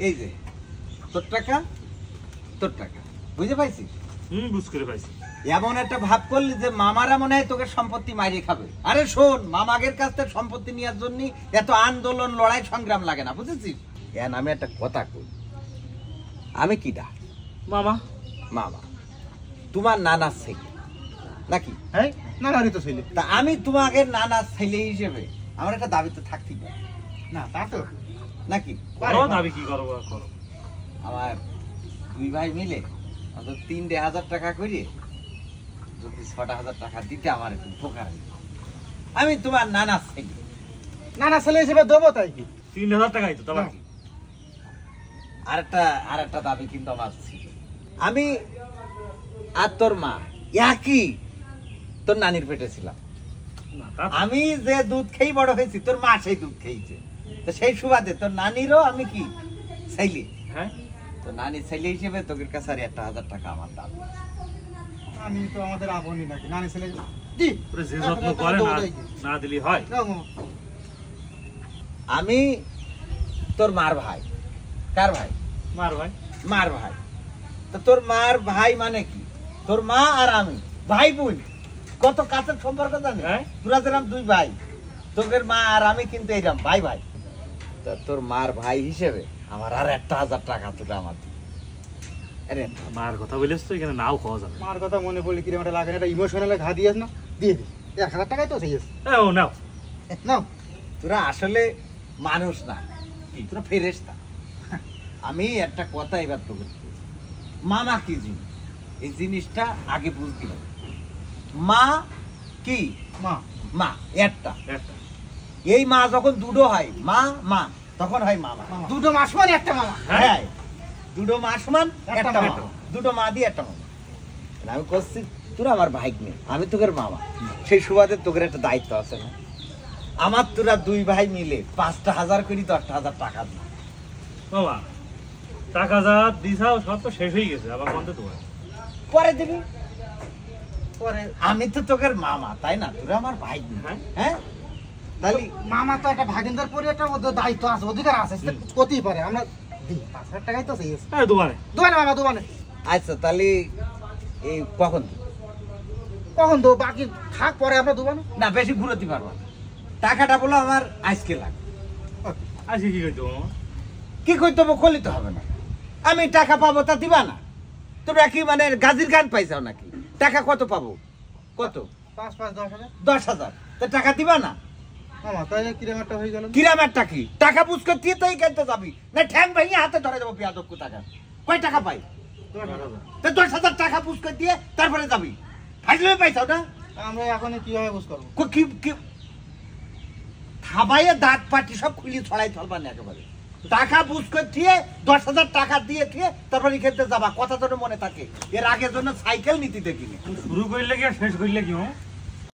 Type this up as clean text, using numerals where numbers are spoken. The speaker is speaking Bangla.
এই যে তোর টাকা বুঝে পাইছিস? বুঝ করে পাইছি। এমন একটা ভাব করলি যে মামারা মনে হয় তোকে সম্পত্তি মারিয়ে খাবে। আরে শোন, মামাগের কাছ থেকে সম্পত্তি নেওয়ার জন্য এত আন্দোলন লড়াই সংগ্রাম লাগে না, বুঝেছিস? এন আমি একটা কথা কই, আমি কিডা? মামা। মামা তোমার নানার ছেলে নাকি? হ্যাঁ, নানারই তো ছেলে। তা আমি তোমাকে নানার ছেলে হিসেবে আমার একটা দাবি তো থাকতেই পারে না? তা তো নাকি? দাবি কি করবো? আমার দুই ভাই মিলে অন্তত 3,000 টাকা করে যদি 6,000 টাকা দিতে আমার একটু উপকার হইতো। আমি তোমার নানার ছেলে, নানা ছেলে হিসেবে দেবো, তাই কি 3,000 টাকাই তো? তোমার আরেকটা দাবি কিন্তু আমার ছিল। আমি আর তোর মা একই তোর নানির পেটে ছিলাম। আমি যে দুধ খেয়ে বড় হয়েছি, তোর মা সেই দুধ খেয়েছে। তো সেই সুবাদে তোর নানিরও আমি কি ছেলে। হ্যাঁ, তো নানি ছেলে হিসেবে তোর কাছে আর 1,000 টাকা আমার দাবি। আমি তো আমাদের আপনই নাকি? নানি ছেলে দি যে যত্ন করে না দিলি হয়। আমি তোর মার ভাই। কার ভাই? মার ভাই। মার ভাই। তো তোর মার ভাই মানে কি? তোর মা আর আমি ভাই বোন, কত কাছের সম্পর্ক জানি। তোরা যেরকম দুই ভাই, তোদের মা আর আমি কিন্তু এইরকম ভাই ভাই। তা তোর মার ভাই হিসেবে আমার আর 1,000 টাকা তোরা আমার। আরে মার কথা বলিস তো, এখানে নাও খাওয়া যাবে। মার কথা মনে পড়লে কিরকম একটা লাগে, এটা ইমোশনাল ঘা দিয়েছ না? দিয়ে দি 1,000 টাকাই তো চাইছিস। ও নাও নাও। তোরা আসলে মানুষ না, তোরা ফেরেশতা। আমি একটা কথা এবার তোকে, মামা কি জিনিস এই জিনিসটা আগে বুঝতে হবে। মা কি? মা একটা। এই মা যখন দুটো হয় মা তখন হয় মামা। দুটো মা সমান একটা মামা। হ্যাঁ, দুটো মা সমান একটা মামা, দুটো মা দিয়ে একটা মামা। আমি করছি তোরা আমার ভাই নেই, আমি তোদের মামা। সেই সুবাদে তোদের একটা দায়িত্ব আছে না? আমার তোরা দুই ভাই মিলে 5,000 করে 10,000 টাকা দিই। বাবা টাকা যা দিছাও সব তো শেষ হয়ে গেছে, আবার বন্ধ তোমার পরে দিবি। পরে আমি তো তোদের মামা, তাই না? তোরা আমার ভাই। হ্যাঁ, তাহলে মামা তো একটা ভাগিনদার পরে একটা দায়িত্ব আছে, অধিকার আছে, করতেই পারে। আমরা 5,000 টাকাই তো চাইছি। হ্যাঁ, দোকানে মামা, দোকানে। আচ্ছা, তাহলে এই কখন দেবো? বাকি থাক, পরে আমরা দোকানে। না, বেশি ঘুরতে পারবো না। টাকাটা বলো আমার আজকে লাগবে। আজকে কি করতে হবে? কি করতে হবে কলিতে হবে না। আমি টাকা পাবো তা দিবা না? তোমরা কি মানে গাজির গান পাইছাও নাকি? টাকা কত পাবো? কত? 5,000 10,000। তো টাকা দিবা না? মামা তাহলে কিরামেরটা হয়ে গেল। কিরামেরটা কি? টাকা বুঝ করে দিয়ে তাই কিনতে যাবি না? ঠ্যাং ভেঙে হাতে ধরে দেবো পেঁয়াজক্কু টাকা। কয় টাকা পাই? 10,000 টাকা বুঝ করে দিয়ে তারপরে যাবি। ফাইজলে পাইছাও না? আমরা এখন কিভাবে বুঝ করবো? কি থাবাইয়ে দাঁত পাটি সব খুলি ছড়াই চলবা না একেবারে। টাকা বুঝ করে দিয়ে 10,000 টাকা দিয়ে তারপরে খেতে যাবা। কথা তো মনে থাকে। এর আগের জন্য সাইকেল নিতে দেখিনি। শুরু করলে কি আর শেষ করলে কি?